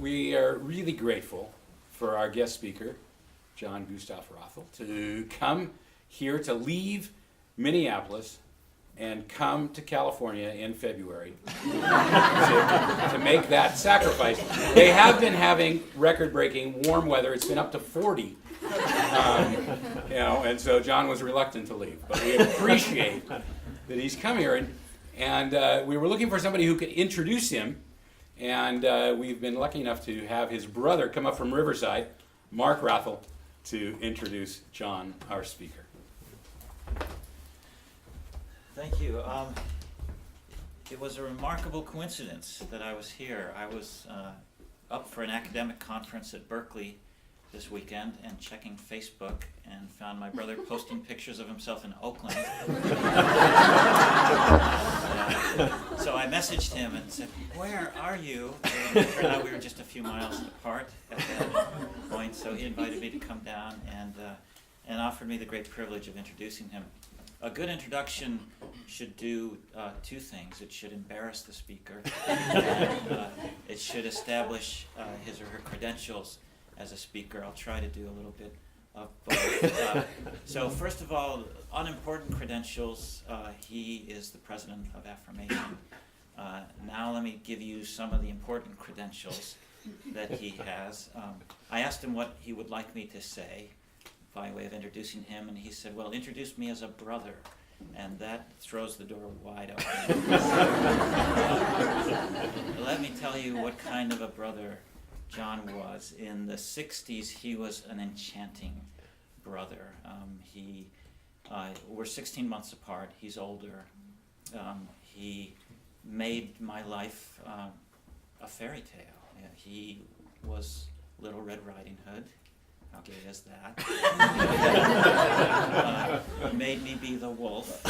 We are really grateful for our guest speaker, John Gustav-Wrathall, to come here, to leave Minneapolis and come to California in February to make that sacrifice. They have been having record-breaking warm weather. It's been up to 40. And so John was reluctant to leave. But we appreciate that he's come here. And we were looking for somebody who could introduce him. And we've been lucky enough to have his brother come up from Riverside, Mark Wrathall, to introduce John, our speaker. Thank you. It was a remarkable coincidence that I was here. I was up for an academic conference at Berkeley this weekend and checking Facebook and found my brother posting pictures of himself in Oakland. So I messaged him and said, "Where are you?" And it turned out we were just a few miles apart at that point, so he invited me to come down and offered me the great privilege of introducing him. A good introduction should do two things. It should embarrass the speaker, and it should establish his or her credentials as a speaker. I'll try to do a little bit of both. So first of all, unimportant credentials. He is the president of Affirmation. Now let me give you some of the important credentials that he has. I asked him what he would like me to say by way of introducing him, and he said, "Well, introduce me as a brother," and that throws the door wide open. Let me tell you what kind of a brother John was. In the 60s, he was an enchanting brother. We're 16 months apart. He's older. He made my life a fairy tale. He was Little Red Riding Hood. How gay is that? Made me be the wolf.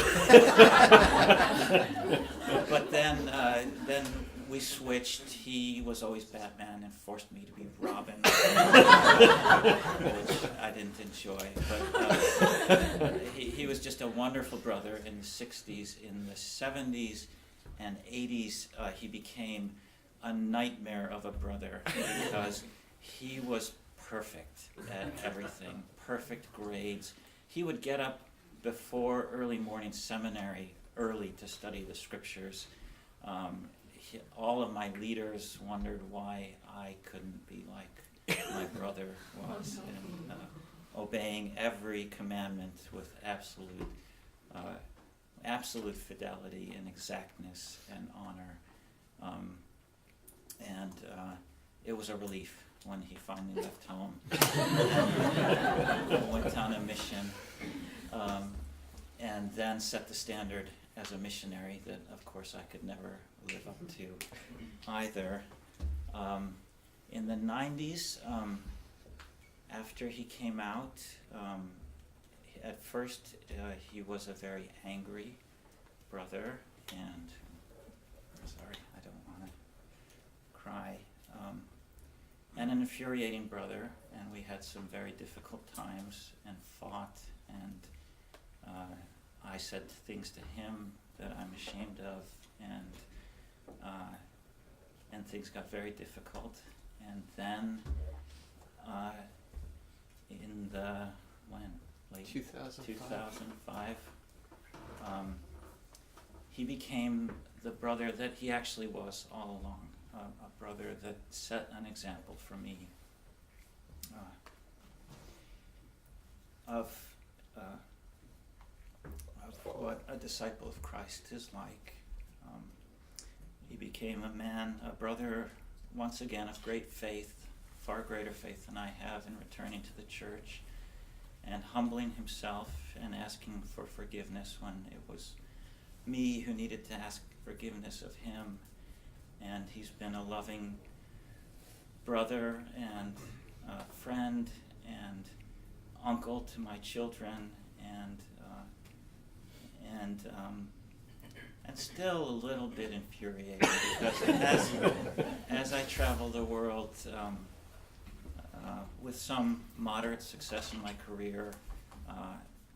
But then we switched. He was always Batman and forced me to be Robin, which I didn't enjoy. But he was just a wonderful brother in the 60s. In the 70s and 80s, he became a nightmare of a brother because he was perfect at everything, perfect grades. He would get up before early morning seminary early to study the scriptures. All of my leaders wondered why I couldn't be like my brother was, and obeying every commandment with absolute fidelity and exactness and honor. It was a relief when he finally left home and went on a mission, and then set the standard as a missionary that, of course, I could never live up to either. In the 90s, after he came out, at first he was a very angry brother, and sorry, I don't want to cry, and an infuriating brother, and we had some very difficult times and fought, and I said things to him that I'm ashamed of, and things got very difficult. And then in the late 2005, he became the brother that he actually was all along, a brother that set an example for me of what a disciple of Christ is like. He became a man, a brother, once again, of great faith, far greater faith than I have in returning to the church, and humbling himself and asking for forgiveness when it was me who needed to ask forgiveness of him. And he's been a loving brother and friend and uncle to my children, and still a little bit infuriating because as I travel the world with some moderate success in my career,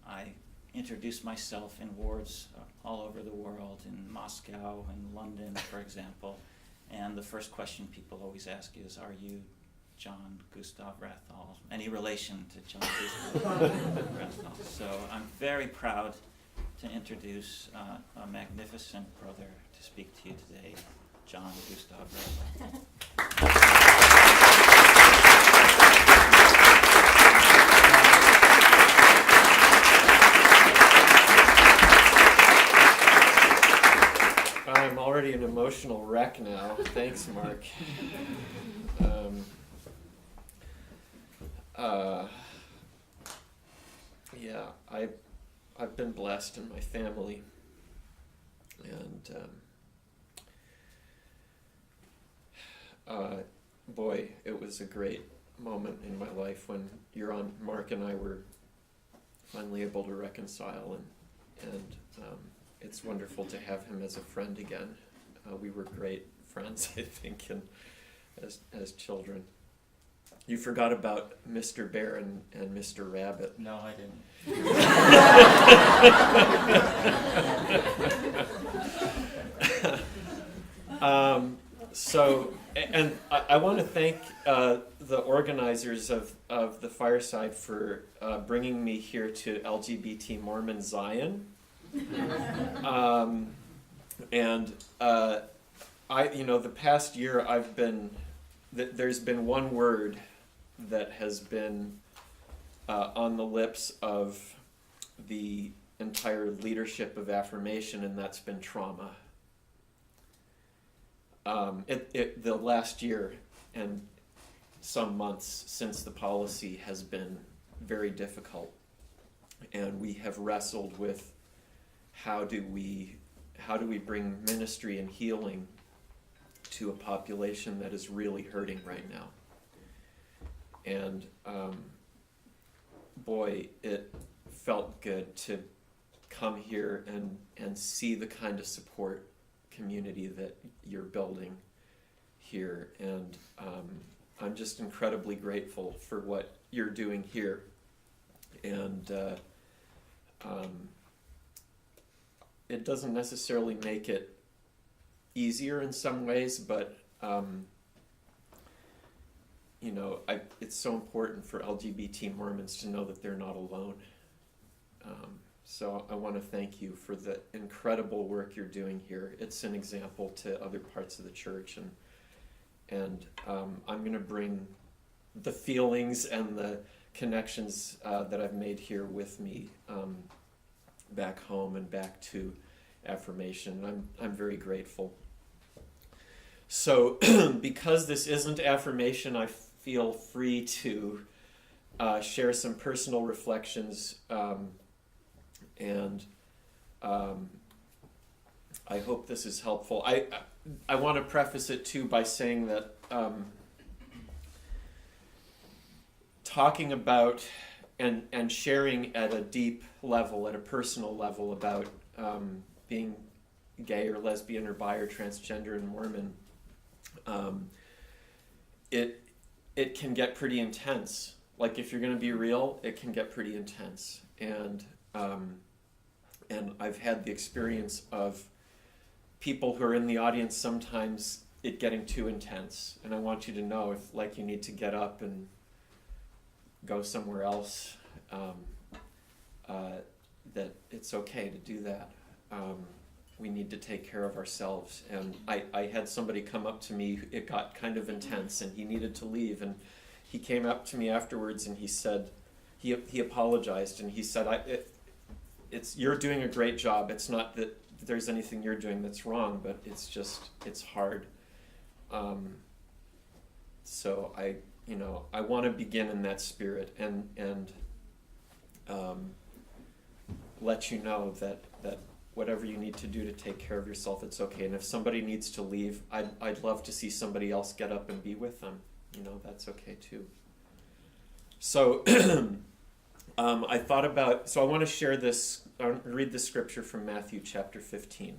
I introduce myself in wards all over the world, in Moscow and London, for example, And the first question people always ask is, are you John Gustav-Wrathall? Any relation to John Gustav-Wrathall? So I'm very proud to introduce a magnificent brother to speak to you today, John Gustav-Wrathall. I'm already an emotional wreck now. Thanks, Mark. Yeah, I've been blessed in my family, and boy, it was a great moment in my life when Mark and I were finally able to reconcile, and it's wonderful to have him as a friend again. We were great friends, I think, as children. You forgot about Mr. Bear and Mr. Rabbit. No, I didn't. I want to thank the organizers of the Fireside for bringing me here to LGBT Mormon Zion. The past year there's been one word that has been on the lips of the entire leadership of Affirmation, and that's been trauma. The last year and some months since the policy has been very difficult, and we have wrestled with how do we bring ministry and healing to a population that is really hurting right now. And boy, it felt good to come here and see the kind of support community that you're building here. And I'm just incredibly grateful for what you're doing here. And it doesn't necessarily make it easier in some ways, but it's so important for LGBT Mormons to know that they're not alone. So I want to thank you for the incredible work you're doing here. It's an example to other parts of the church, and I'm going to bring the feelings and the connections that I've made here with me back home and back to Affirmation. I'm very grateful. So because this isn't Affirmation, I feel free to share some personal reflections, and I hope this is helpful. I want to preface it too by saying that talking about and sharing at a deep level, at a personal level about being gay or lesbian or bi or transgender and Mormon, it can get pretty intense. Like, if you're going to be real, it can get pretty intense. And I've had the experience of people who are in the audience, sometimes it getting too intense. And I want you to know if, like, you need to get up and go somewhere else, that it's okay to do that. We need to take care of ourselves. And I had somebody come up to me, it got kind of intense, and he needed to leave, and he came up to me afterwards and he said, he apologized, and he said, you're doing a great job. It's not that there's anything you're doing that's wrong, but it's hard. So I want to begin in that spirit and let you know that whatever you need to do to take care of yourself, it's okay. And if somebody needs to leave, I'd love to see somebody else get up and be with them. That's okay too. So I thought about, so I want to share this, read the scripture from Matthew chapter 15.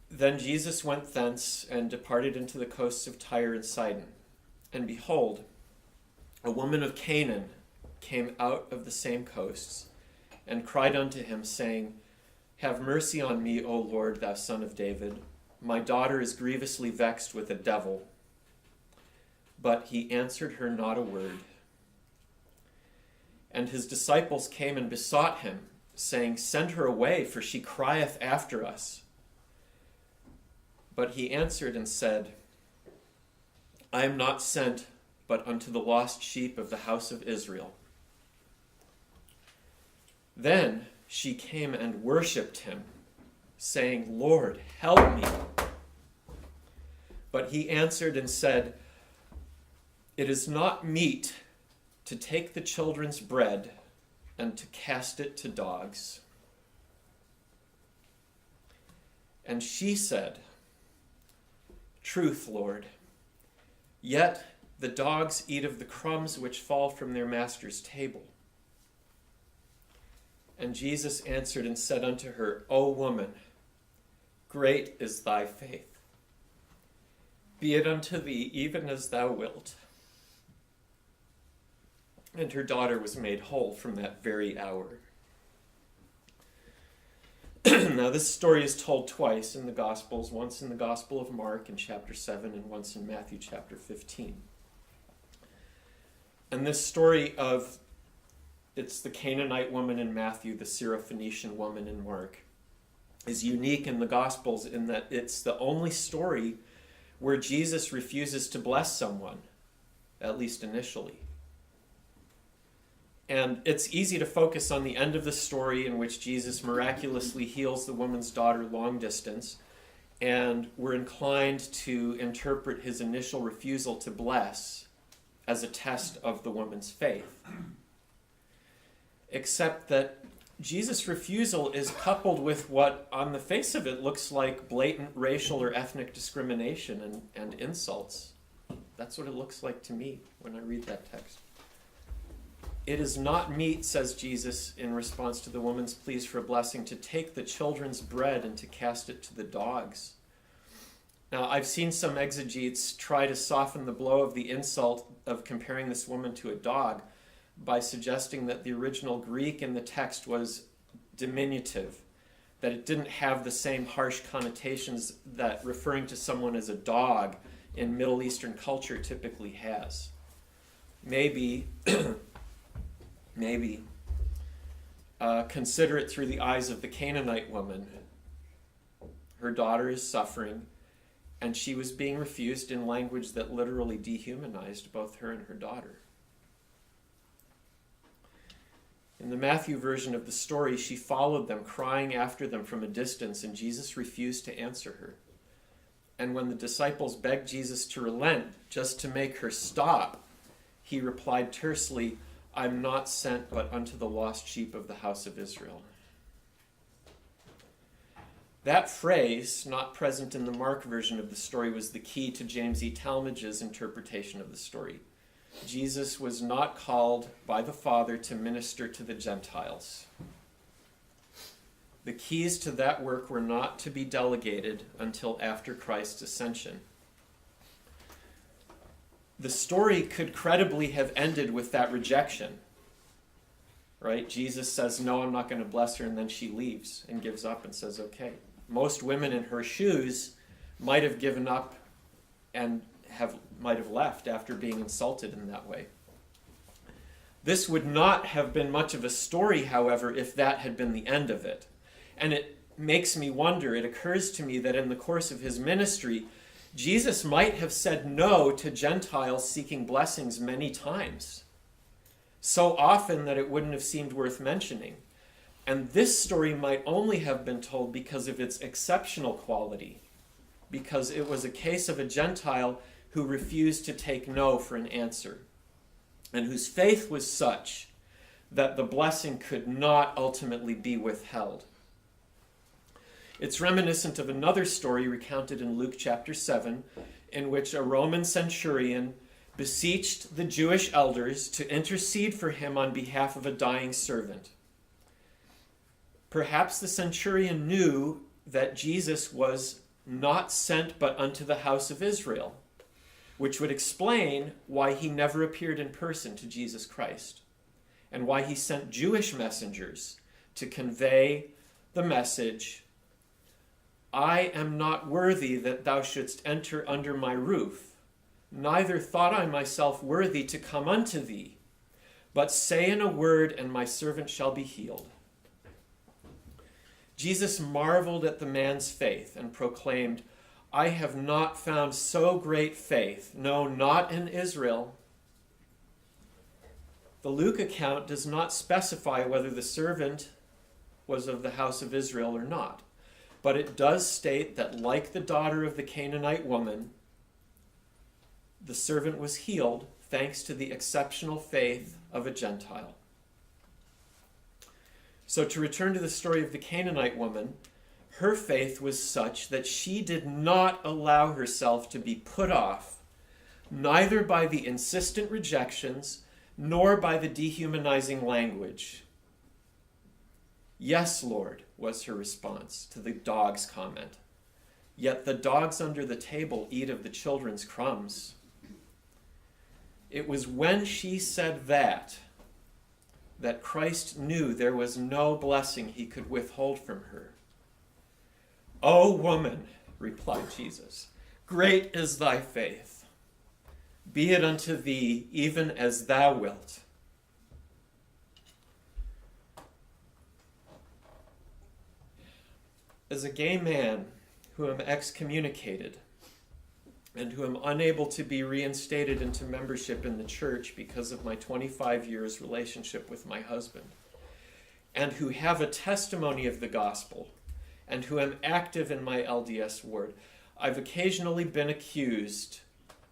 Then Jesus went thence and departed into the coasts of Tyre and Sidon. And behold, a woman of Canaan came out of the same coasts, and cried unto him, saying, "Have mercy on me, O Lord, thou Son of David. My daughter is grievously vexed with a devil." But he answered her not a word. And his disciples came and besought him, saying, "Send her away, for she crieth after us." But he answered and said, "I am not sent but unto the lost sheep of the house of Israel." Then she came and worshipped him, saying, "Lord, help me." But he answered and said, "It is not meet to take the children's bread and to cast it to dogs." And she said, "Truth, Lord, yet the dogs eat of the crumbs which fall from their master's table." And Jesus answered and said unto her, "O woman, great is thy faith. Be it unto thee even as thou wilt." And her daughter was made whole from that very hour. Now this story is told twice in the Gospels, once in the Gospel of Mark in chapter 7 and once in Matthew chapter 15. And this story of, it's the Canaanite woman in Matthew, the Syrophoenician woman in Mark, is unique in the Gospels in that it's the only story where Jesus refuses to bless someone, at least initially. And it's easy to focus on the end of the story in which Jesus miraculously heals the woman's daughter long distance, and we're inclined to interpret his initial refusal to bless as a test of the woman's faith. Except that Jesus' refusal is coupled with what, on the face of it, looks like blatant racial or ethnic discrimination and insults. That's what it looks like to me when I read that text. "It is not meet," says Jesus in response to the woman's pleas for a blessing, "to take the children's bread and to cast it to the dogs." Now, I've seen some exegetes try to soften the blow of the insult of comparing this woman to a dog by suggesting that the original Greek in the text was diminutive, that it didn't have the same harsh connotations that referring to someone as a dog in Middle Eastern culture typically has. Maybe consider it through the eyes of the Canaanite woman. Her daughter is suffering, and she was being refused in language that literally dehumanized both her and her daughter. In the Matthew version of the story, she followed them, crying after them from a distance, and Jesus refused to answer her. And when the disciples begged Jesus to relent, just to make her stop, he replied tersely, "I'm not sent but unto the lost sheep of the house of Israel." That phrase, not present in the Mark version of the story, was the key to James E. Talmage's interpretation of the story. Jesus was not called by the Father to minister to the Gentiles. The keys to that work were not to be delegated until after Christ's ascension. The story could credibly have ended with that rejection, right? Jesus says, "No, I'm not going to bless her," and then she leaves and gives up and says, "Okay." Most women in her shoes might have given up and might have left after being insulted in that way. This would not have been much of a story, however, if that had been the end of it. And it makes me wonder, it occurs to me that in the course of his ministry, Jesus might have said no to Gentiles seeking blessings many times, so often that it wouldn't have seemed worth mentioning. And this story might only have been told because of its exceptional quality, because it was a case of a Gentile who refused to take no for an answer, and whose faith was such that the blessing could not ultimately be withheld. It's reminiscent of another story recounted in Luke chapter 7, in which a Roman centurion beseeched the Jewish elders to intercede for him on behalf of a dying servant. Perhaps the centurion knew that Jesus was not sent but unto the house of Israel, which would explain why he never appeared in person to Jesus Christ, and why he sent Jewish messengers to convey the message, I am not worthy that thou shouldst enter under my roof, neither thought I myself worthy to come unto thee, but say in a word, and my servant shall be healed. Jesus marveled at the man's faith and proclaimed, I have not found so great faith, no, not in Israel. The Luke account does not specify whether the servant was of the house of Israel or not, but it does state that, like the daughter of the Canaanite woman, the servant was healed thanks to the exceptional faith of a Gentile. So to return to the story of the Canaanite woman, her faith was such that she did not allow herself to be put off, neither by the insistent rejections nor by the dehumanizing language. Yes, Lord, was her response to the dog's comment. Yet the dogs under the table eat of the children's crumbs. It was when she said that Christ knew there was no blessing he could withhold from her. O woman, replied Jesus, great is thy faith. Be it unto thee even as thou wilt. As a gay man who am excommunicated and who am unable to be reinstated into membership in the church because of my 25 years relationship with my husband, and who have a testimony of the gospel, and who am active in my LDS ward, I've occasionally been accused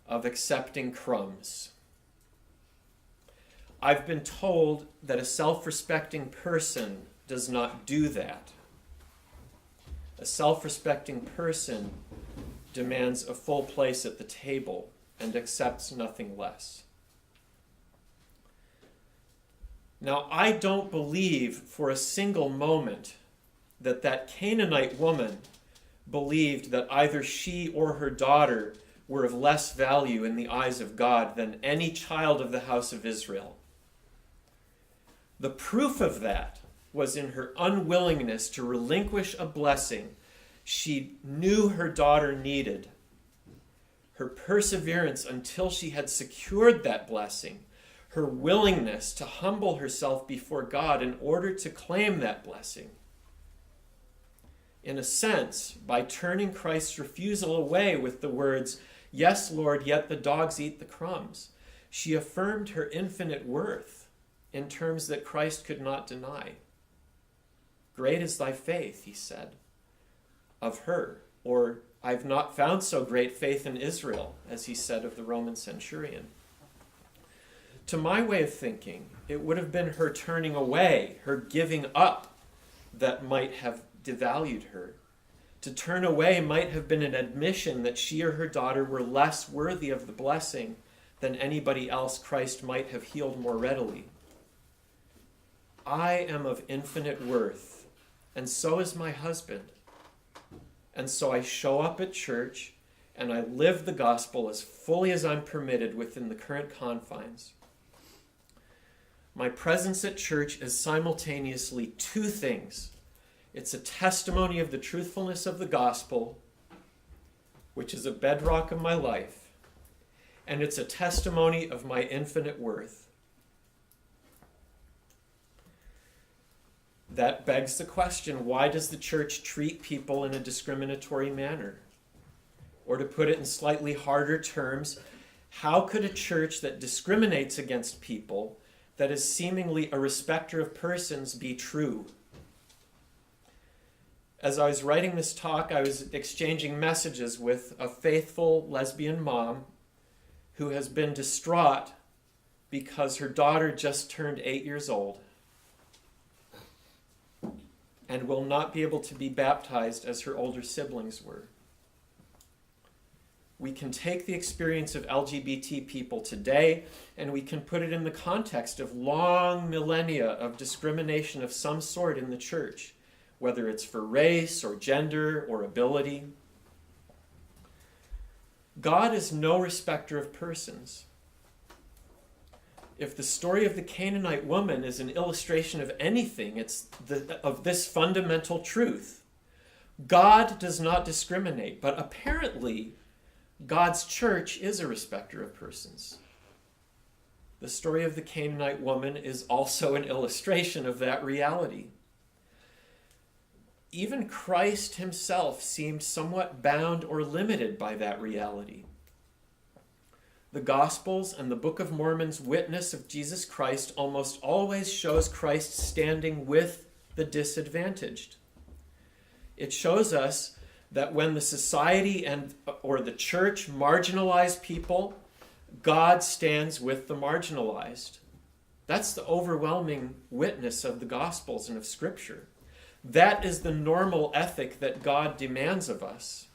of accepting crumbs. I've been told that a self-respecting person does not do that. A self-respecting person demands a full place at the table and accepts nothing less. Now, I don't believe for a single moment that Canaanite woman believed that either she or her daughter were of less value in the eyes of God than any child of the house of Israel. The proof of that was in her unwillingness to relinquish a blessing she knew her daughter needed. Her perseverance until she had secured that blessing, her willingness to humble herself before God in order to claim that blessing. In a sense, by turning Christ's refusal away with the words, yes, Lord, yet the dogs eat the crumbs, she affirmed her infinite worth in terms that Christ could not deny. Great is thy faith, he said, of her. Or, I've not found so great faith in Israel, as he said of the Roman centurion. To my way of thinking, it would have been her turning away, her giving up, that might have devalued her. To turn away might have been an admission that she or her daughter were less worthy of the blessing than anybody else Christ might have healed more readily. I am of infinite worth, and so is my husband. And so I show up at church, and I live the gospel as fully as I'm permitted within the current confines. My presence at church is simultaneously two things. It's a testimony of the truthfulness of the gospel, which is a bedrock of my life, and it's a testimony of my infinite worth. That begs the question, why does the church treat people in a discriminatory manner? Or to put it in slightly harder terms, how could a church that discriminates against people, that is seemingly a respecter of persons, be true? As I was writing this talk, I was exchanging messages with a faithful lesbian mom who has been distraught because her daughter just turned 8 years old and will not be able to be baptized as her older siblings were. We can take the experience of LGBT people today and we can put it in the context of long millennia of discrimination of some sort in the church, whether it's for race or gender or ability. God is no respecter of persons. if the story of the Canaanite woman is an illustration of anything, it's of this fundamental truth. God does not discriminate, but apparently God's church is a respecter of persons. The story of the Canaanite woman is also an illustration of that reality. Even Christ himself seemed somewhat bound or limited by that reality. The Gospels and the Book of Mormon's witness of Jesus Christ almost always shows Christ standing with the disadvantaged. It shows us that when the society or the church marginalize people, God stands with the marginalized. That's the overwhelming witness of the Gospels and of Scripture. That is the normal ethic that God demands of us.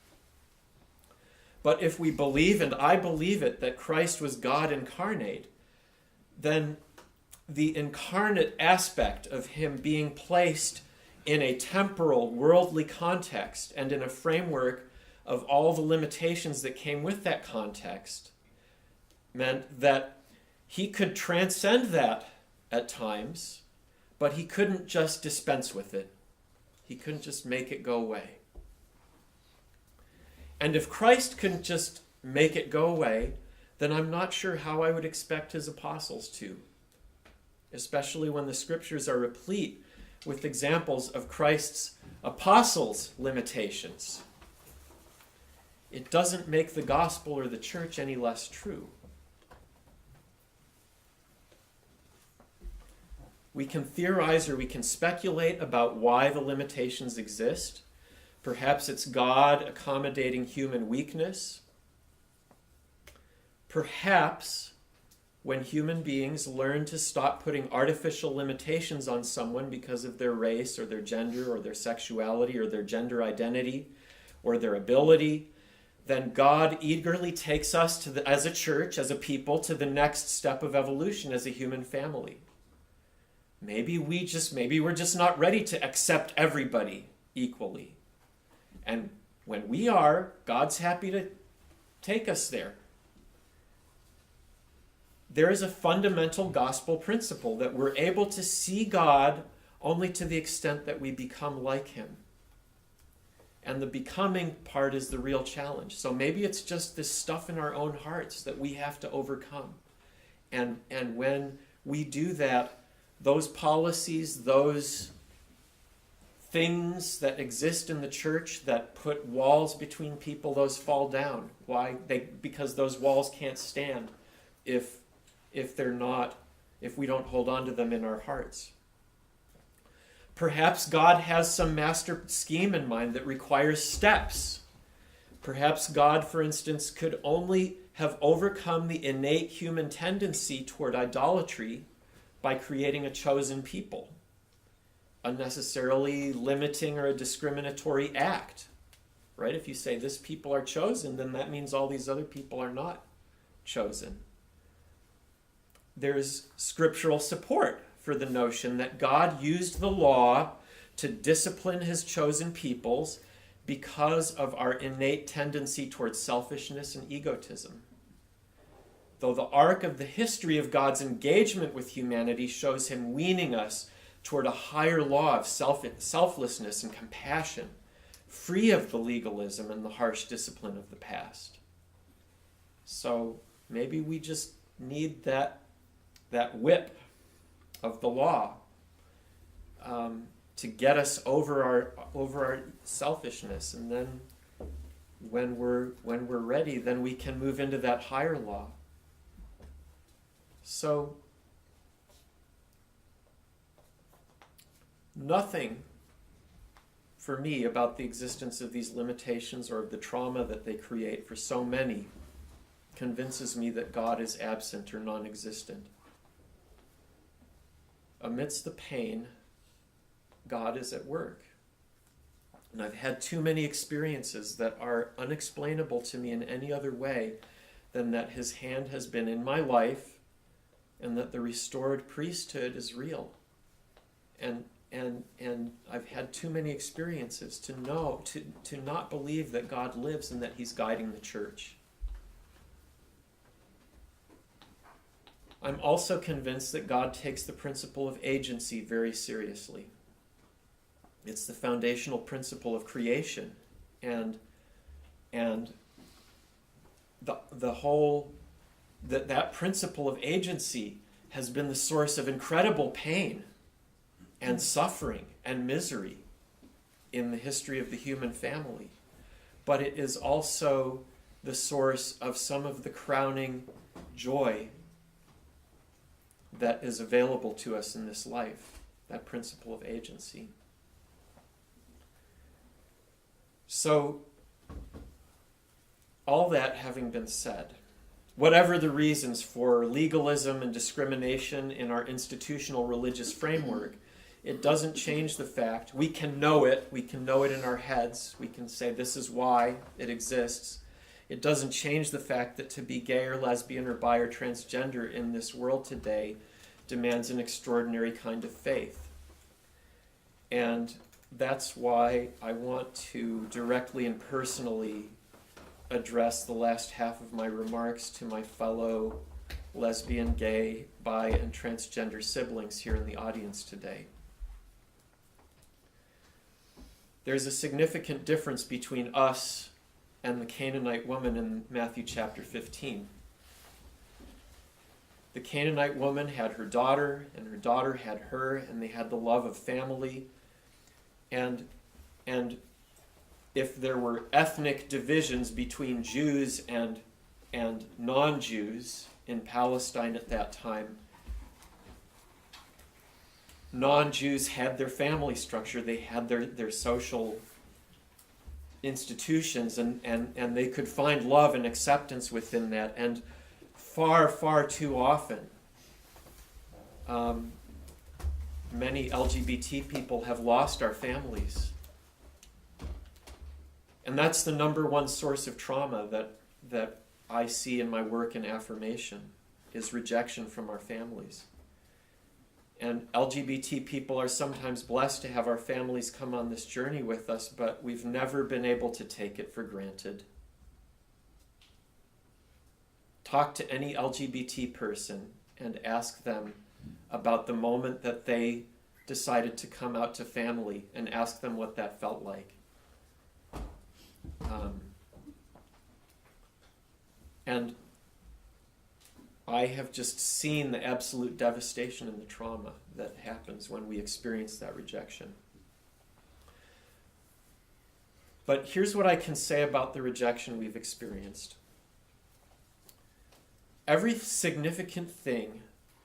But if we believe, and I believe it, that Christ was God incarnate, then the incarnate aspect of him being placed in a temporal, worldly context and in a framework of all the limitations that came with that context meant that he could transcend that at times, but he couldn't just dispense with it. He couldn't just make it go away. And if Christ couldn't just make it go away, then I'm not sure how I would expect his apostles to, especially when the scriptures are replete with examples of Christ's apostles' limitations. It doesn't make the gospel or the church any less true. We can theorize or we can speculate about why the limitations exist. Perhaps it's God accommodating human weakness. Perhaps when human beings learn to stop putting artificial limitations on someone because of their race or their gender or their sexuality or their gender identity or their ability, then God eagerly takes us as a church, as a people, to the next step of evolution as a human family. Maybe we're just not ready to accept everybody equally. And when we are, God's happy to take us there. There is a fundamental gospel principle that we're able to see God only to the extent that we become like him. And the becoming part is the real challenge. So maybe it's just this stuff in our own hearts that we have to overcome. And when we do that, those policies, those things that exist in the church that put walls between people, those fall down. Why? Because those walls can't stand if we don't hold on to them in our hearts. Perhaps God has some master scheme in mind that requires steps. Perhaps God, for instance, could only have overcome the innate human tendency toward idolatry by creating a chosen people, unnecessarily limiting or a discriminatory act, right? If you say this people are chosen, then that means all these other people are not chosen. There's scriptural support for the notion that God used the law to discipline his chosen peoples because of our innate tendency towards selfishness and egotism. Though the arc of the history of God's engagement with humanity shows him weaning us toward a higher law of selflessness and compassion, free of the legalism and the harsh discipline of the past. So maybe we just need that whip of the law to get us over our selfishness, and then when we're ready, then we can move into that higher law. So nothing for me about the existence of these limitations or of the trauma that they create for so many convinces me that God is absent or non-existent. Amidst the pain, God is at work. And I've had too many experiences that are unexplainable to me in any other way than that his hand has been in my life and that the restored priesthood is real. And I've had too many experiences to not believe that God lives and that he's guiding the church. I'm also convinced that God takes the principle of agency very seriously. It's the foundational principle of creation, and that principle of agency has been the source of incredible pain and suffering and misery in the history of the human family. But it is also the source of some of the crowning joy that is available to us in this life, that principle of agency. So, all that having been said, whatever the reasons for legalism and discrimination in our institutional religious framework, it doesn't change the fact we can know it in our heads, we can say this is why it exists. It doesn't change the fact that to be gay or lesbian or bi or transgender in this world today demands an extraordinary kind of faith. And that's why I want to directly and personally address the last half of my remarks to my fellow lesbian, gay, bi, and transgender siblings here in the audience today. There's a significant difference between us and the Canaanite woman in Matthew chapter 15. The Canaanite woman had her daughter, and her daughter had her, and they had the love of family. And if there were ethnic divisions between Jews and non-Jews in Palestine at that time, non-Jews had their family structure, they had their social institutions, and they could find love and acceptance within that. And far, far too often, many LGBT people have lost our families. And that's the number one source of trauma that I see in my work in affirmation, is rejection from our families. And LGBT people are sometimes blessed to have our families come on this journey with us, but we've never been able to take it for granted. Talk to any LGBT person and ask them about the moment that they decided to come out to family, and ask them what that felt like. And I have just seen the absolute devastation and the trauma that happens when we experience that rejection. But here's what I can say about the rejection we've experienced. Every significant thing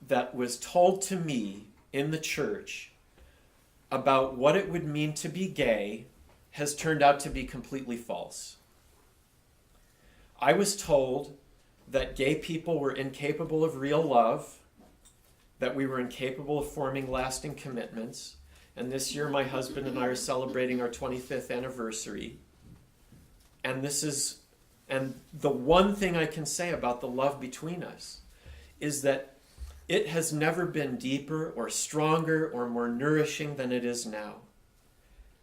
that was told to me in the church about what it would mean to be gay has turned out to be completely false. I was told that gay people were incapable of real love, that we were incapable of forming lasting commitments, and this year my husband and I are celebrating our 25th anniversary. And the one thing I can say about the love between us is that it has never been deeper or stronger or more nourishing than it is now.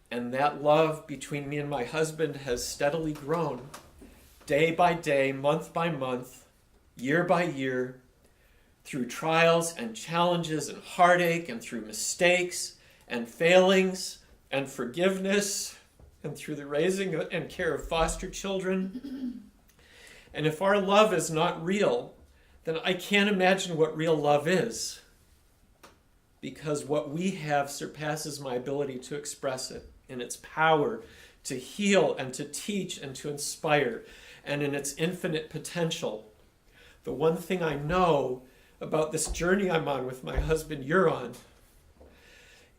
And that love between me and my husband has steadily grown day by day, month by month, year by year, through trials and challenges and heartache, and through mistakes and failings and forgiveness, and through the raising and care of foster children. And if our love is not real, then I can't imagine what real love is, because what we have surpasses my ability to express it in its power to heal and to teach and to inspire, and in its infinite potential. The one thing I know about this journey I'm on with my husband, you're on,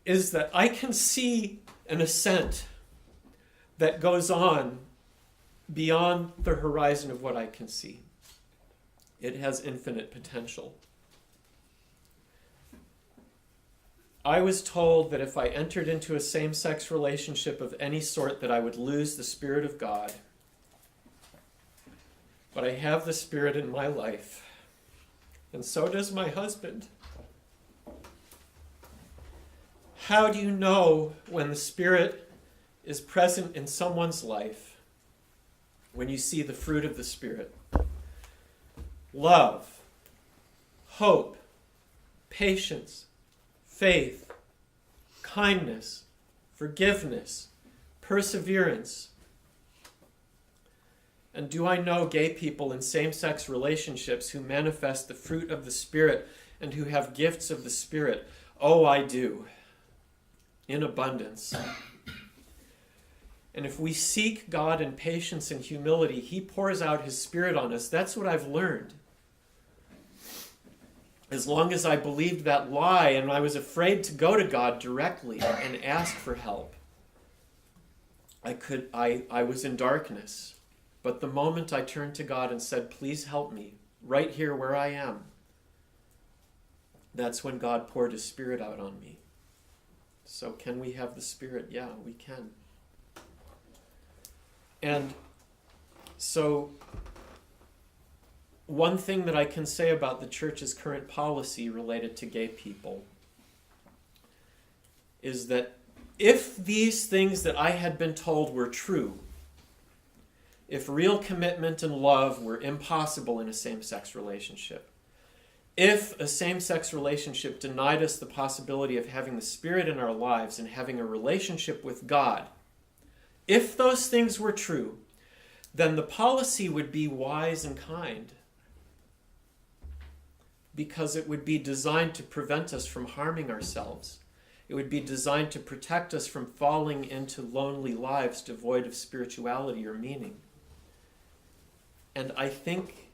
is that I can see an ascent that goes on beyond the horizon of what I can see. It has infinite potential. I was told that if I entered into a same-sex relationship of any sort, that I would lose the Spirit of God. But I have the Spirit in my life, and so does my husband. How do you know when the Spirit is present in someone's life? When you see the fruit of the Spirit. Love, hope, patience, faith, kindness, forgiveness, perseverance. And do I know gay people in same-sex relationships who manifest the fruit of the Spirit and who have gifts of the Spirit? Oh, I do. In abundance. And if we seek God in patience and humility, He pours out His Spirit on us. That's what I've learned. As long as I believed that lie and I was afraid to go to God directly and ask for help, I was in darkness. But the moment I turned to God and said, please help me, right here where I am, that's when God poured His Spirit out on me. So can we have the Spirit? Yeah, we can. And so one thing that I can say about the church's current policy related to gay people is that if these things that I had been told were true, if real commitment and love were impossible in a same-sex relationship, if a same-sex relationship denied us the possibility of having the Spirit in our lives and having a relationship with God, if those things were true, then the policy would be wise and kind, because it would be designed to prevent us from harming ourselves. It would be designed to protect us from falling into lonely lives devoid of spirituality or meaning. And I think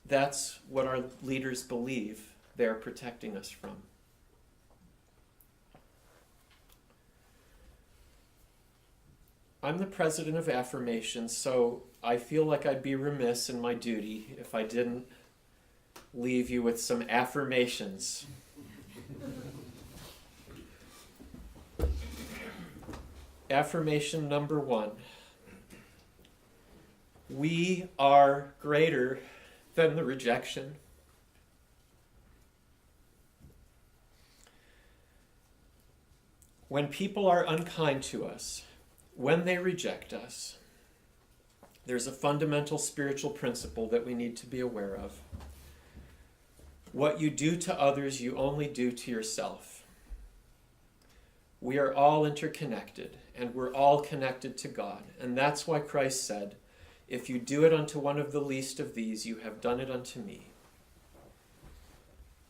that's what our leaders believe they're protecting us from. I'm the president of Affirmation, so I feel like I'd be remiss in my duty if I didn't leave you with some affirmations. Affirmation number 1. We are greater than the rejection. When people are unkind to us, when they reject us, there's a fundamental spiritual principle that we need to be aware of. What you do to others, you only do to yourself. We are all interconnected, and we're all connected to God. And that's why Christ said, if you do it unto one of the least of these, you have done it unto me.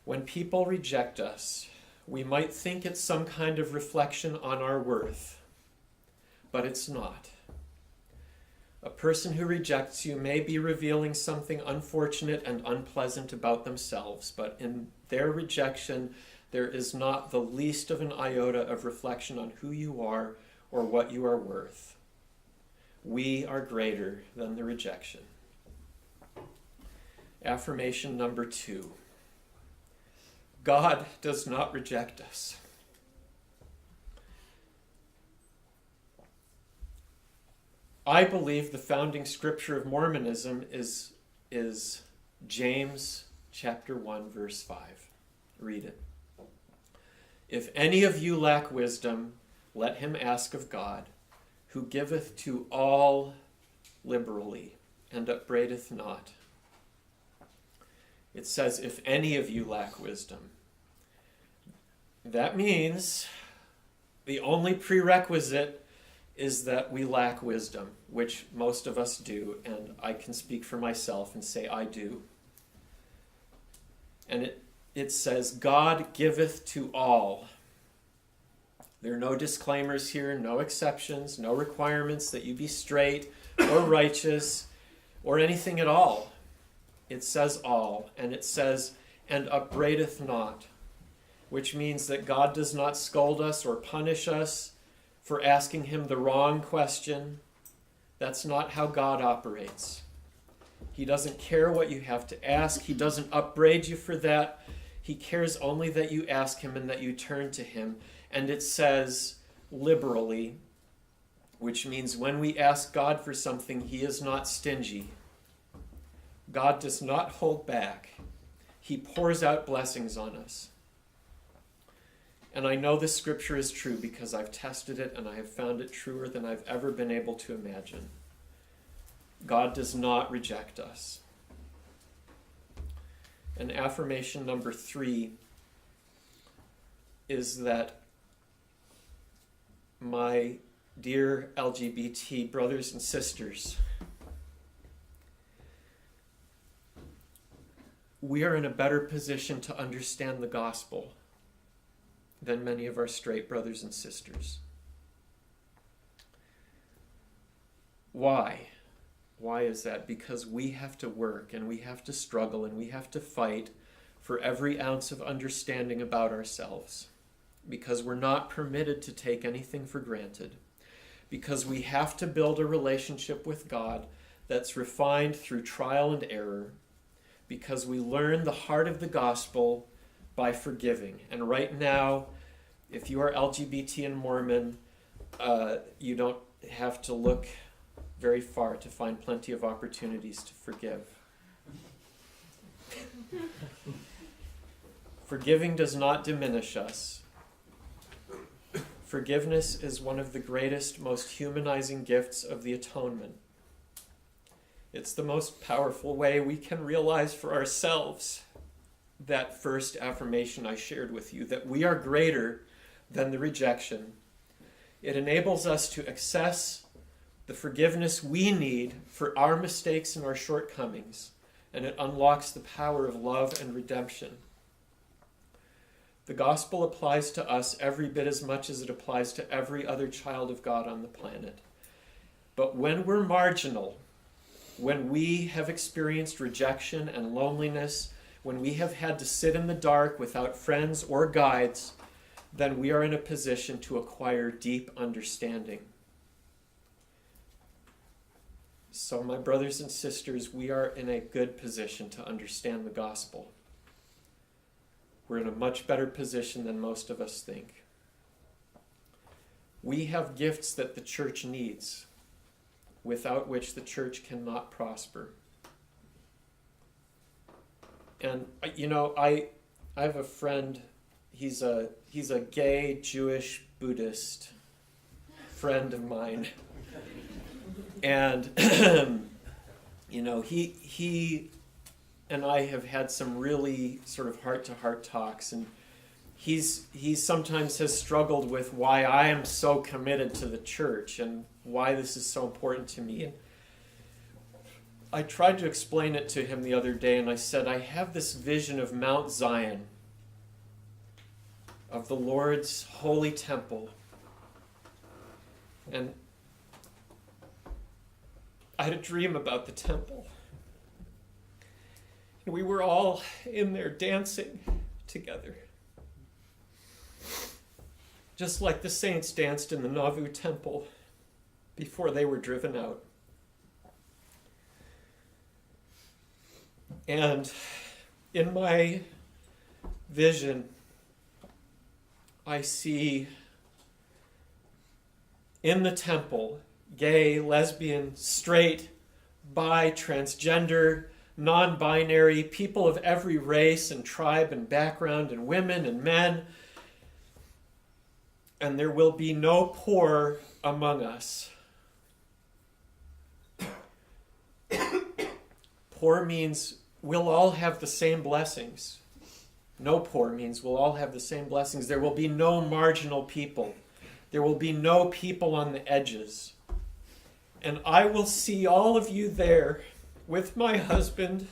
When people reject us, we might think it's some kind of reflection on our worth, but it's not. A person who rejects you may be revealing something unfortunate and unpleasant about themselves, but in their rejection, there is not the least of an iota of reflection on who you are or what you are worth. We are greater than the rejection. Affirmation number 2. God does not reject us. I believe the founding scripture of Mormonism is James chapter 1, verse 5. Read it. If any of you lack wisdom, let him ask of God, who giveth to all liberally, and upbraideth not. It says, if any of you lack wisdom. That means the only prerequisite is that we lack wisdom, which most of us do, and I can speak for myself and say I do. And it says, God giveth to all. There are no disclaimers here, no exceptions, no requirements that you be straight or righteous or anything at all. It says all, and it says, and upbraideth not, which means that God does not scold us or punish us for asking him the wrong question. That's not how God operates. He doesn't care what you have to ask. He doesn't upbraid you for that. He cares only that you ask him and that you turn to him. And it says liberally, which means when we ask God for something, he is not stingy. God does not hold back. He pours out blessings on us. And I know this scripture is true because I've tested it and I have found it truer than I've ever been able to imagine. God does not reject us. And affirmation number 3 is that my dear LGBT brothers and sisters, we are in a better position to understand the gospel than many of our straight brothers and sisters. Why? Why is that? Because we have to work and we have to struggle and we have to fight for every ounce of understanding about ourselves. Because we're not permitted to take anything for granted. Because we have to build a relationship with God that's refined through trial and error. Because we learn the heart of the gospel by forgiving. And right now, if you are LGBT and Mormon, you don't have to look very far to find plenty of opportunities to forgive. Forgiving does not diminish us. Forgiveness is one of the greatest, most humanizing gifts of the atonement. It's the most powerful way we can realize for ourselves that first affirmation I shared with you, that we are greater than the rejection. It enables us to access the forgiveness we need for our mistakes and our shortcomings, and it unlocks the power of love and redemption. The gospel applies to us every bit as much as it applies to every other child of God on the planet. But when we're marginal, when we have experienced rejection and loneliness, when we have had to sit in the dark without friends or guides, then we are in a position to acquire deep understanding. So, my brothers and sisters, we are in a good position to understand the gospel. We're in a much better position than most of us think. We have gifts that the church needs, without which the church cannot prosper. And, I have a friend, he's a gay Jewish Buddhist friend of mine. And, he and I have had some really sort of heart-to-heart talks, and he sometimes has struggled with why I am so committed to the church and why this is so important to me. And I tried to explain it to him the other day, and I said, I have this vision of Mount Zion, of the Lord's holy temple, and I had a dream about the temple. And we were all in there dancing together. Just like the saints danced in the Nauvoo temple before they were driven out. And in my vision, I see in the temple gay, lesbian, straight, bi, transgender, non-binary, people of every race and tribe and background, and women and men. And there will be no poor among us. Poor means we'll all have the same blessings. No poor means we'll all have the same blessings. There will be no marginal people. There will be no people on the edges. And I will see all of you there with my husband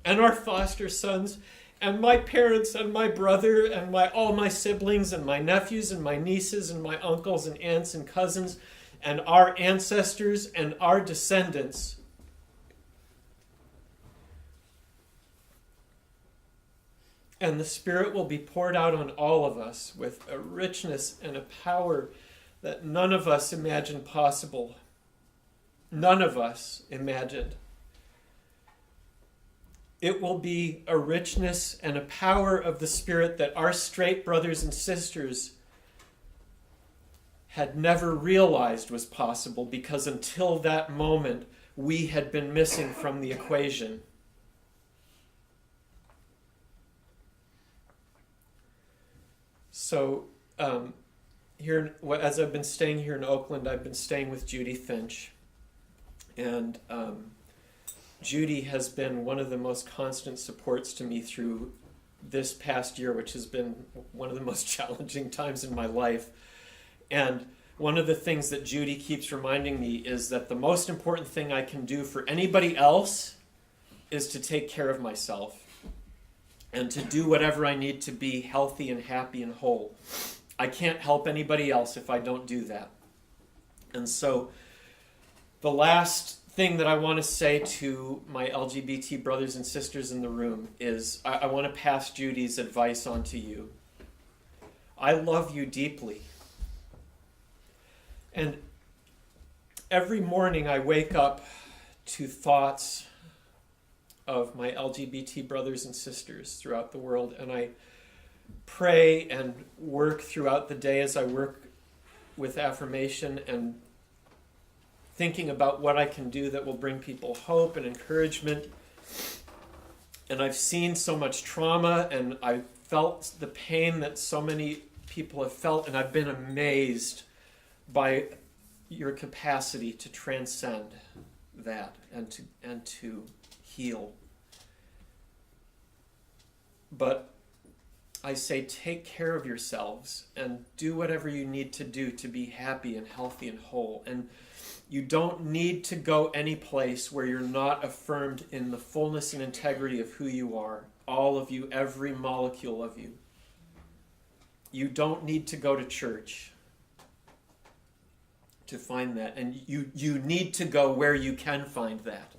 and our foster sons and my parents and my brother and all my siblings and my nephews and my nieces and my uncles and aunts and cousins and our ancestors and our descendants. And the Spirit will be poured out on all of us with a richness and a power that none of us imagined possible. None of us imagined. It will be a richness and a power of the Spirit that our straight brothers and sisters had never realized was possible, because until that moment, we had been missing from the equation. So, here, as I've been staying here in Oakland, I've been staying with Judy Finch. And Judy has been one of the most constant supports to me through this past year, which has been one of the most challenging times in my life. And one of the things that Judy keeps reminding me is that the most important thing I can do for anybody else is to take care of myself and to do whatever I need to be healthy and happy and whole. I can't help anybody else if I don't do that. And so the last thing that I want to say to my LGBT brothers and sisters in the room is I want to pass Judy's advice on to you. I love you deeply. And every morning I wake up to thoughts of my LGBT brothers and sisters throughout the world, and I pray and work throughout the day as I work with affirmation and thinking about what I can do that will bring people hope and encouragement. And I've seen so much trauma, and I've felt the pain that so many people have felt, and I've been amazed by your capacity to transcend that and to heal. But I say, take care of yourselves and do whatever you need to do to be happy and healthy and whole. And you don't need to go any place where you're not affirmed in the fullness and integrity of who you are. All of you, every molecule of you. You don't need to go to church to find that. And you need to go where you can find that.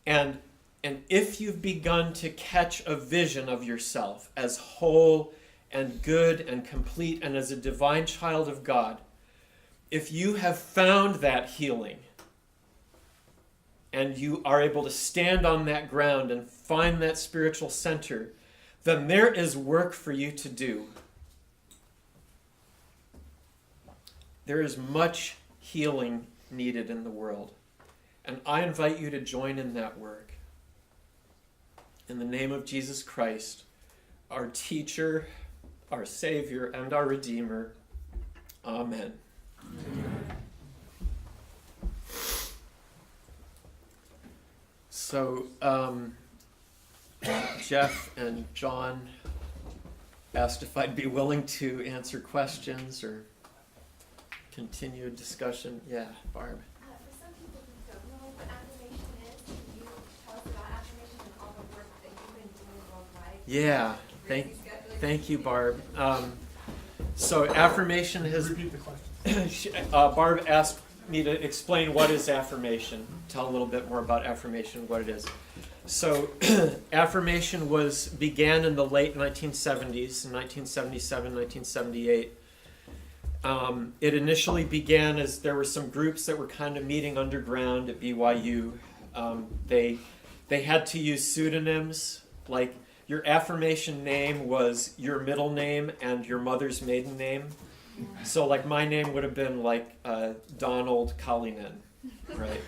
And if you've begun to catch a vision of yourself as whole and good and complete and as a divine child of God, if you have found that healing and you are able to stand on that ground and find that spiritual center, then there is work for you to do. There is much healing needed in the world. And I invite you to join in that work. In the name of Jesus Christ, our teacher, our Savior, and our Redeemer. Amen. So, Jeff and John asked if I'd be willing to answer questions or continue discussion. Yeah, Barb. For some people who don't know what affirmation is, can you tell us about affirmation and all the work that you've been doing worldwide? Yeah, thank you, Barb. So affirmation has... Repeat the question. Barb asked me to explain what is affirmation, tell a little bit more about affirmation, what it is. So affirmation began in the late 1970s, 1977, 1978. It initially began as there were some groups that were kind of meeting underground at BYU. They had to use pseudonyms, like your affirmation name was your middle name and your mother's maiden name. So like my name would have been like Donald Kalinen, right?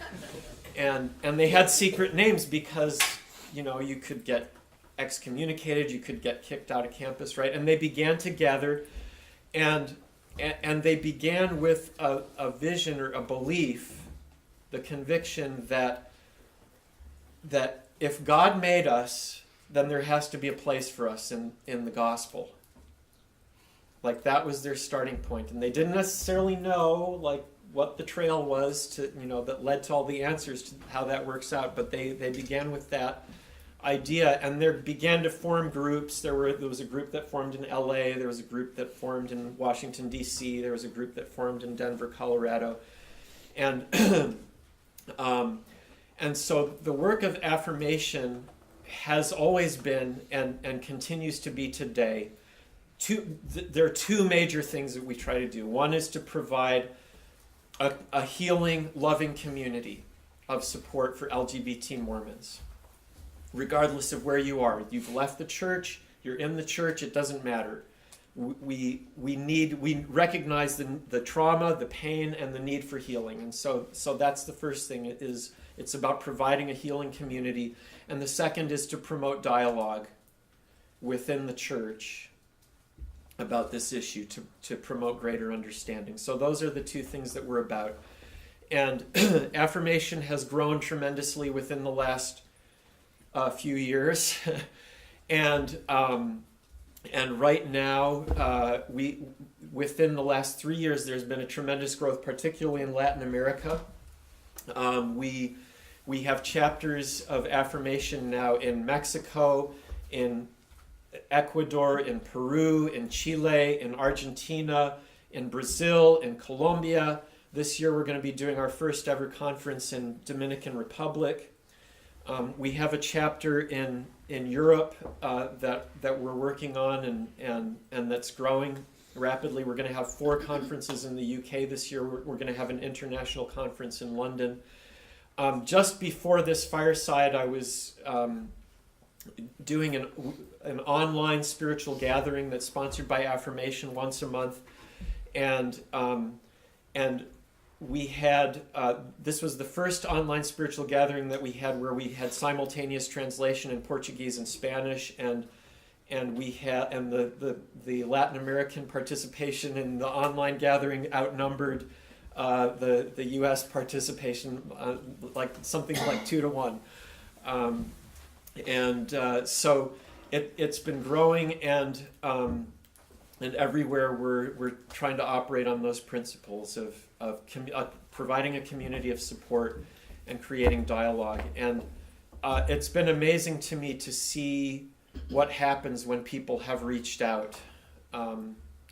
And they had secret names because, you could get excommunicated, you could get kicked out of campus, right? And they began to gather, and they began with a vision or a belief, the conviction that if God made us, then there has to be a place for us in the gospel. Like that was their starting point. And they didn't necessarily know what the trail was to, that led to all the answers to how that works out. But they began with that idea, and there began to form groups. There was a group that formed in LA, there was a group that formed in Washington, D.C., there was a group that formed in Denver, Colorado. And and so the work of affirmation has always been and continues to be today. There are two major things that we try to do. One is to provide a healing, loving community of support for LGBT Mormons. Regardless of where you are, you've left the church, you're in the church, it doesn't matter. We recognize the trauma, the pain, and the need for healing. And so that's the first thing. It's about providing a healing community. And the second is to promote dialogue within the church about this issue, to promote greater understanding. So those are the two things that we're about. And affirmation has grown tremendously within the last few years. And right now, within the last 3 years, there's been a tremendous growth, particularly in Latin America. We have chapters of affirmation now in Mexico, in Ecuador, in Peru, in Chile, in Argentina, in Brazil, in Colombia. This year we're going to be doing our first ever conference in Dominican Republic. We have a chapter in Europe that we're working on and that's growing rapidly. We're going to have 4 conferences in the UK this year. We're going to have an international conference in London. Just before this fireside, I was doing an online spiritual gathering that's sponsored by Affirmation once a month, and we had this was the first online spiritual gathering that we had where we had simultaneous translation in Portuguese and Spanish, and we had the Latin American participation in the online gathering outnumbered the U.S. participation like something like 2 to 1. So it's been growing, and everywhere we're trying to operate on those principles of providing a community of support and creating dialogue. And it's been amazing to me to see what happens when people have reached out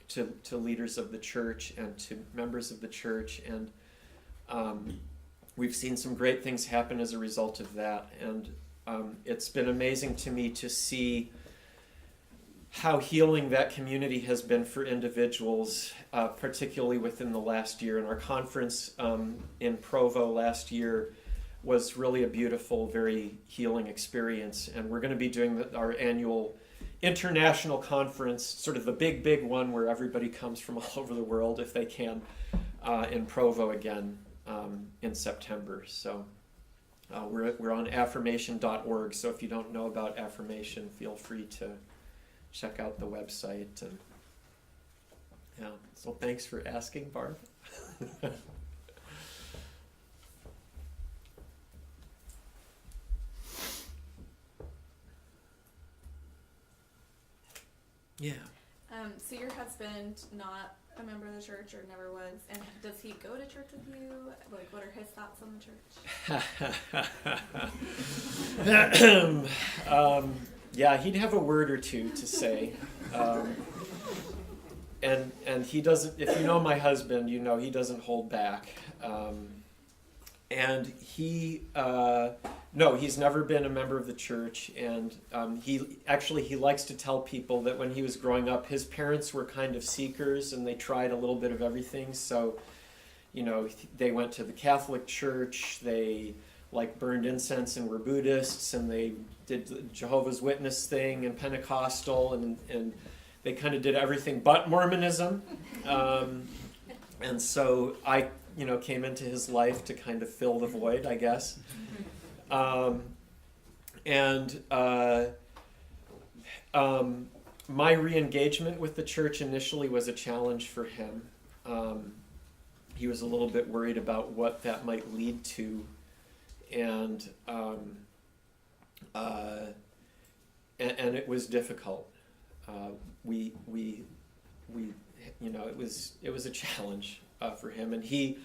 to leaders of the church and to members of the church, and we've seen some great things happen as a result of that. And it's been amazing to me to see how healing that community has been for individuals, particularly within the last year. And our conference in Provo last year was really a beautiful, very healing experience. And we're going to be doing our annual international conference, sort of the big one where everybody comes from all over the world if they can, in Provo again in September. So we're on affirmation.org. So if you don't know about affirmation, feel free to check out the website. And yeah, so thanks for asking, Barb. Yeah. So your husband, not a member of the church, or never was, and does he go to church with you? Like, what are his thoughts on the church? Yeah, he'd have a word or two to say. And he doesn't, if you know my husband, you know he doesn't hold back. And no, he's never been a member of the church. And he likes to tell people that when he was growing up, his parents were kind of seekers and they tried a little bit of everything. So, they went to the Catholic Church, they burned incense and were Buddhists, and they did the Jehovah's Witness thing and Pentecostal, and they kind of did everything but Mormonism. And so I, came into his life to kind of fill the void, I guess. My re-engagement with the church initially was a challenge for him. He was a little bit worried about what that might lead to, and it was difficult. It was a challenge for him, and he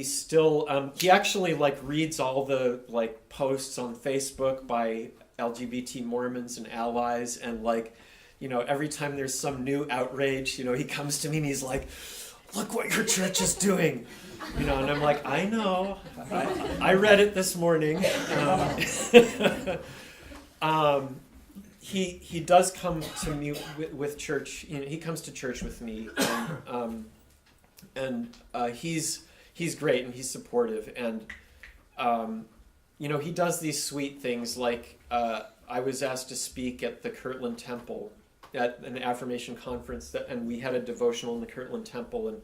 still he actually reads all the posts on Facebook by LGBT Mormons and allies, and every time there's some new outrage, he comes to me and he's like, "Look what your church is doing," and I'm like, "I know, I read it this morning." He does come to me with church. He comes to church with me, and he's great and he's supportive, and he does these sweet things. I was asked to speak at the Kirtland Temple at an affirmation conference, and we had a devotional in the Kirtland Temple, and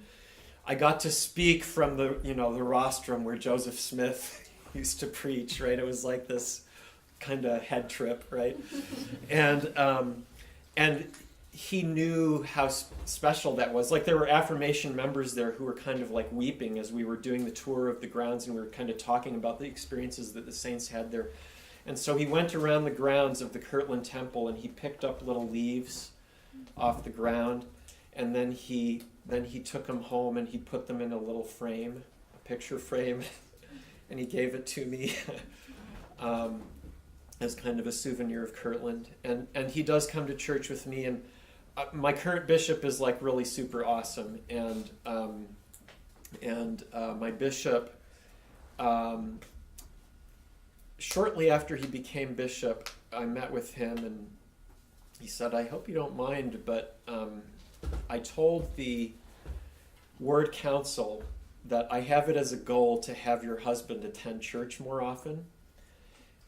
I got to speak from the rostrum where Joseph Smith used to preach. Right, it was this kind of head trip, right? And he knew how special that was. Like there were affirmation members there who were kind of like weeping as we were doing the tour of the grounds, and we were kind of talking about the experiences that the saints had there. And so he went around the grounds of the Kirtland Temple and he picked up little leaves off the ground, and then he took them home and he put them in a little frame, a picture frame, and he gave it to me as kind of a souvenir of Kirtland. And he does come to church with me, and my current bishop is like really super awesome, and my bishop, shortly after he became bishop, I met with him, and he said, "I hope you don't mind, but I told the Ward Council that I have it as a goal to have your husband attend church more often."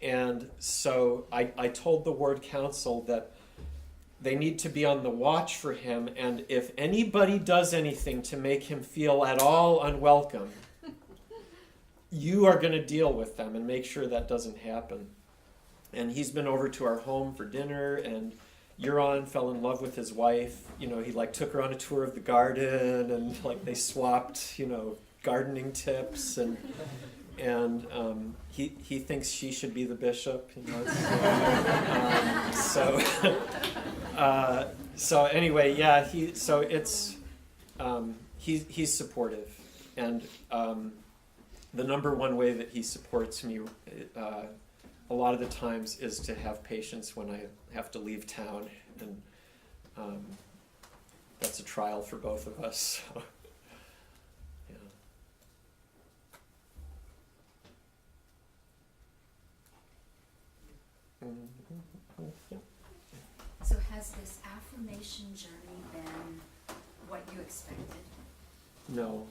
And so I told the Ward Council that they need to be on the watch for him, and if anybody does anything to make him feel at all unwelcome, you are going to deal with them and make sure that doesn't happen. And he's been over to our home for dinner, and Euron fell in love with his wife. You know, he like took her on a tour of the garden, and like they swapped, you know, gardening tips, and he thinks she should be the bishop. You know, so anyway, yeah. He's supportive, and the number one way that he supports me a lot of the times is to have patience when I have to leave town, and that's a trial for both of us. So, yeah. Yeah. So has this affirmation journey been what you expected? No.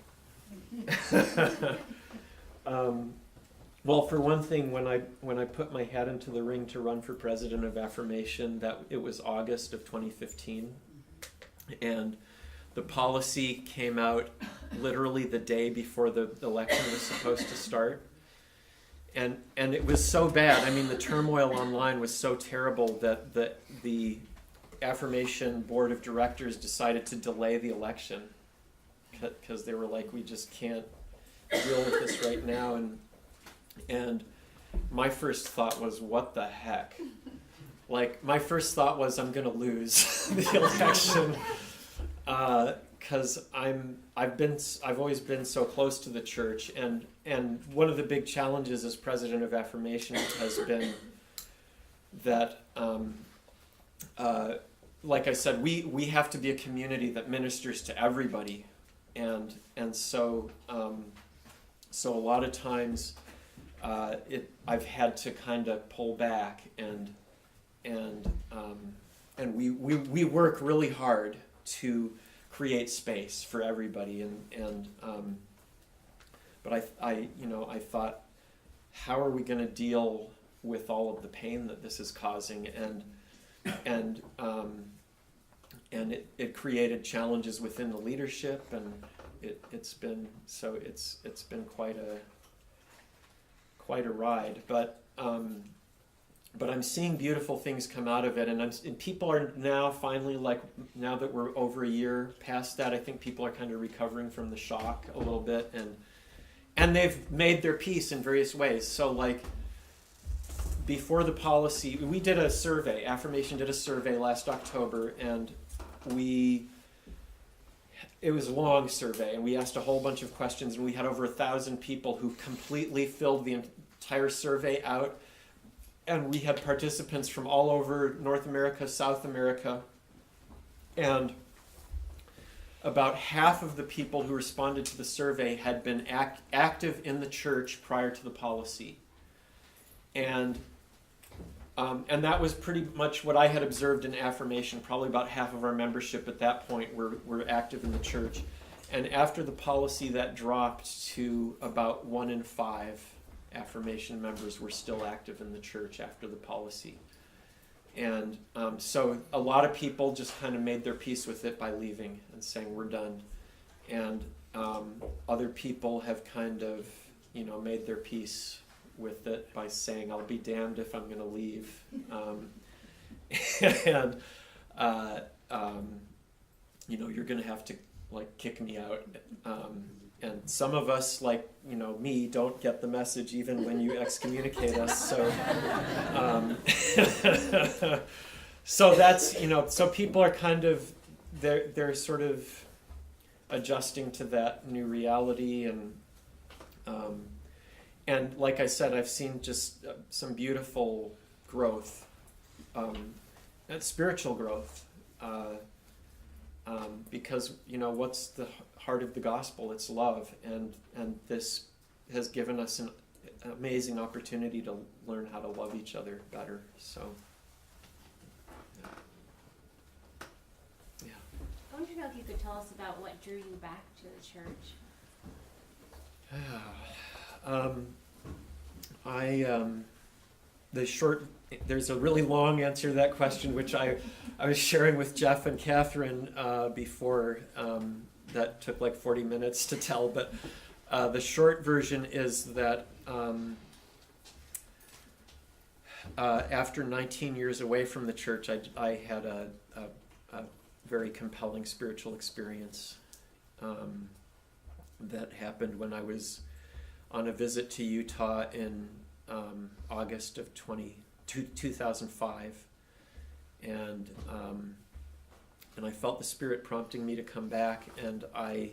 Well, for one thing, when I put my hat into the ring to run for president of Affirmation, that it was August of 2015, and the policy came out literally the day before the election was supposed to start, and it was so bad. I mean, the turmoil online was so terrible that the Affirmation board of directors decided to delay the election because they were like, we just can't deal with this right now. And my first thought was, what the heck? Like, my first thought was, I'm going to lose the election, because I've always been so close to the church, and one of the big challenges as president of Affirmation has been that, like I said, we have to be a community that ministers to everybody, and so a lot of times. I've had to kind of pull back, and we work really hard to create space for everybody, but I thought, how are we going to deal with all of the pain that this is causing, and it created challenges within the leadership, and it's been quite a ride, but I'm seeing beautiful things come out of it, and people are now finally, like, now that we're over a year past that, I think people are kind of recovering from the shock a little bit, and they've made their peace in various ways. So, like, before the policy, we did a survey. Affirmation did a survey last October, and it was a long survey, and we asked a whole bunch of questions, and we had over 1,000 people who completely filled the entire survey out, and we had participants from all over North America, South America, and about half of the people who responded to the survey had been active in the church prior to the policy, and that was pretty much what I had observed in Affirmation. Probably about half of our membership at that point were active in the church. And after the policy, that dropped to about 1 in 5 Affirmation members were still active in the church after the policy. And so a lot of people just kind of made their peace with it by leaving and saying, we're done. And other people have kind of, made their peace with it by saying, I'll be damned if I'm going to leave. you're going to have to like kick me out. And some of us, like, me, don't get the message even when you excommunicate us. So, so that's, so people are kind of, they're sort of adjusting to that new reality. And like I said, I've seen just some beautiful growth, and spiritual growth. Because what's the heart of the gospel? It's love, and this has given us an amazing opportunity to learn how to love each other better. So, yeah. I want to know if you could tell us about what drew you back to the church. There's a really long answer to that question, which I was sharing with Jeff and Catherine before. That took like 40 minutes to tell, but the short version is that after 19 years away from the church, I had a very compelling spiritual experience that happened when I was on a visit to Utah in August of 2005, and I felt the Spirit prompting me to come back, and I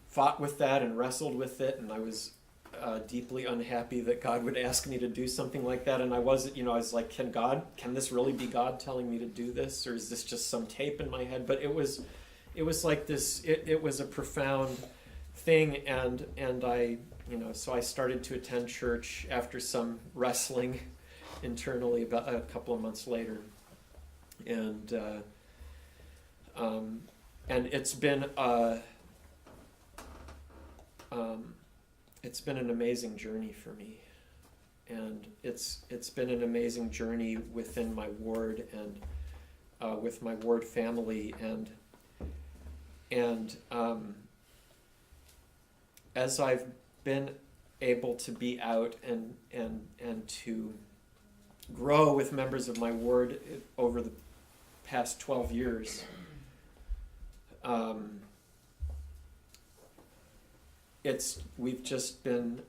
fought with that and wrestled with it, and I was deeply unhappy that God would ask me to do something like that, and I was like, can this really be God telling me to do this, or is this just some tape in my head? But it was like this, it was a profound thing, and I, so I started to attend church after some wrestling internally about a couple of months later, and it's been an amazing journey for me, and it's been an amazing journey within my ward and with my ward family, and as I've been able to be out and to grow with members of my ward over the past 12 years, we've just been,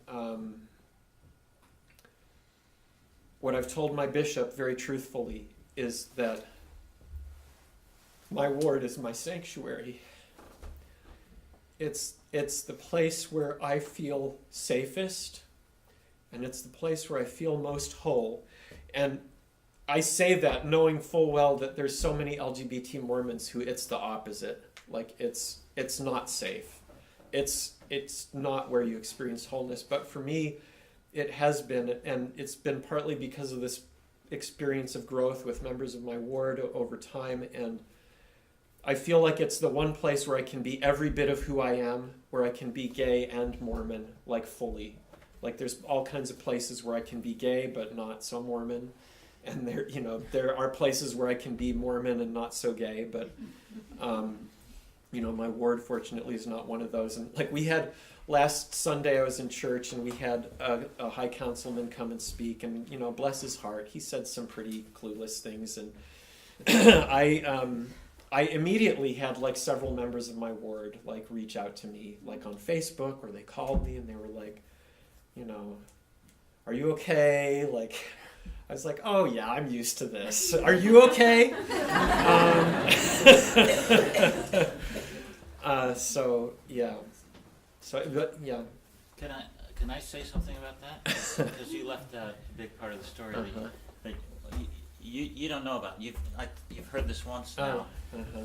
what I've told my bishop very truthfully is that my ward is my sanctuary. It's the place where I feel safest, and it's the place where I feel most whole. And I say that knowing full well that there's so many LGBT Mormons who it's the opposite. Like, it's not safe. It's not where you experience wholeness. But for me, it has been, and it's been partly because of this experience of growth with members of my ward over time, and I feel like it's the one place where I can be every bit of who I am, where I can be gay and Mormon, like, fully. Like, there's all kinds of places where I can be gay but not so Mormon, and there are places where I can be Mormon and not so gay, but my ward fortunately is not one of those. And like, we had last Sunday, I was in church and we had a high councilman come and speak, and bless his heart, he said some pretty clueless things, and I immediately had like several members of my ward like reach out to me like on Facebook, or they called me and they were like, are you okay? Like, I was like, oh yeah, I'm used to this. Are you okay? So yeah. But yeah. Can I say something about that? Because you left out a big part of the story that you don't know about. You've heard this once now,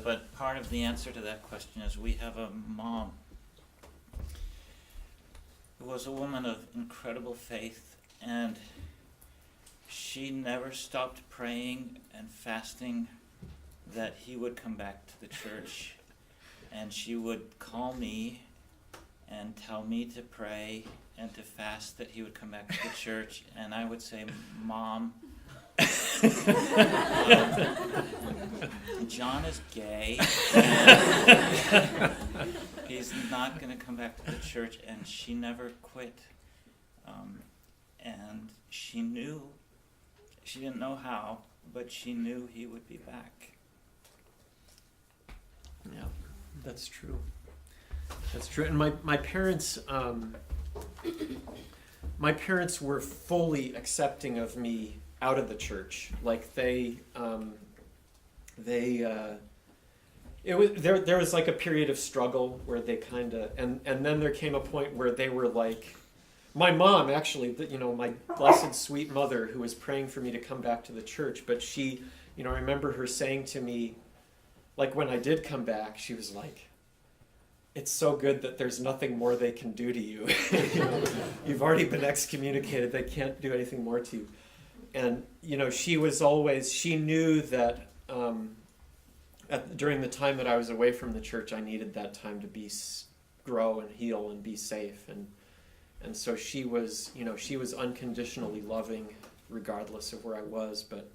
but part of the answer to that question is we have a mom who was a woman of incredible faith, and she never stopped praying and fasting that he would come back to the church, and she would call me and tell me to pray and to fast that he would come back to the church, and I would say, Mom, John is gay, and he's not going to come back to the church, and she never quit. And she didn't know how, but she knew he would be back. Yeah, that's true. That's true. And my parents, my parents were fully accepting of me out of the church. Like it was there was like a period of struggle where they kind of, and then there came a point where they were like, my mom actually, you know, my blessed sweet mother who was praying for me to come back to the church, but she, you know, I remember her saying to me, like when I did come back, she was like, it's so good that there's nothing more they can do to you. You know, you've already been excommunicated, they can't do anything more to you. And, you know, she knew that during the time that I was away from the church, I needed that time to grow and heal and be safe. And so she was, you know, she was unconditionally loving regardless of where I was. But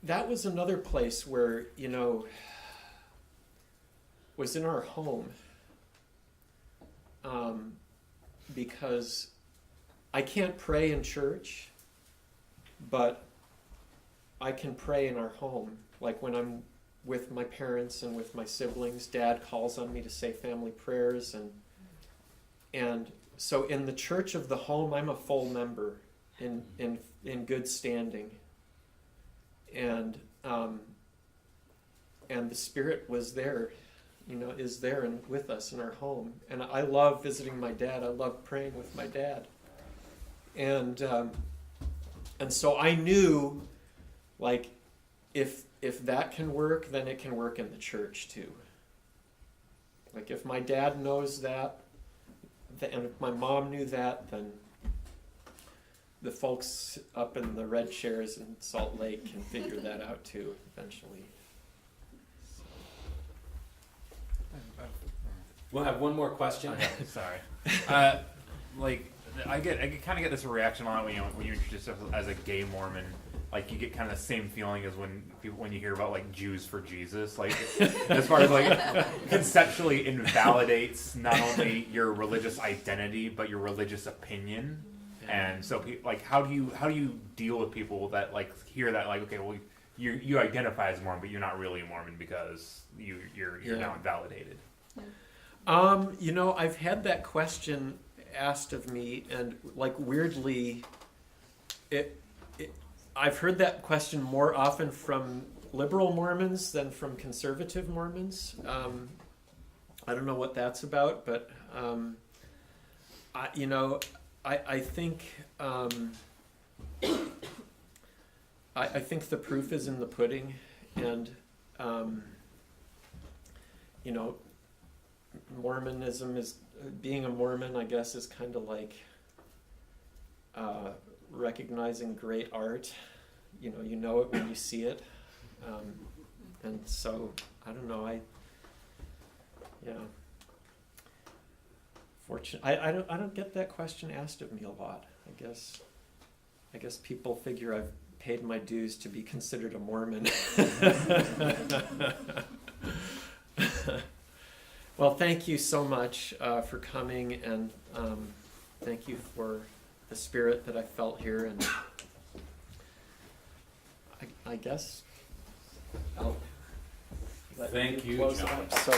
that was another place where, you know, was in our home. Because I can't pray in church, but I can pray in our home. Like when I'm with my parents and with my siblings, Dad calls on me to say family prayers, and so in the church of the home, I'm a full member in good standing, and the Spirit was there, you know, is there and with us in our home. And I love visiting my dad. I love praying with my dad. And so I knew, like, if that can work, then it can work in the church too. Like if my dad knows that, and if my mom knew that, then the folks up in the red chairs in Salt Lake can figure that out too eventually. We'll have one more question. Okay, sorry. Like I kind of get this reaction on it when you introduce yourself as a gay Mormon. Like you get kind of the same feeling as when you hear about like Jews for Jesus. Like as far as like conceptually invalidates not only your religious identity but your religious opinion. Yeah. And so like how do you deal with people that like hear that like, okay, well you identify as Mormon but you're not really a Mormon because you're now invalidated. You know, I've had that question asked of me, and like weirdly, I've heard that question more often from liberal Mormons than from conservative Mormons. I don't know what that's about, but I think I think the proof is in the pudding, and you know, Mormonism is being a Mormon, I guess, is kind of like recognizing great art. You know it when you see it, and so I don't know. I don't get that question asked of me a lot. I guess people figure I've paid my dues to be considered a Mormon. Well, thank you so much for coming, and thank you for the spirit that I felt here, and I guess I'll let Thank you, close John. it up. So,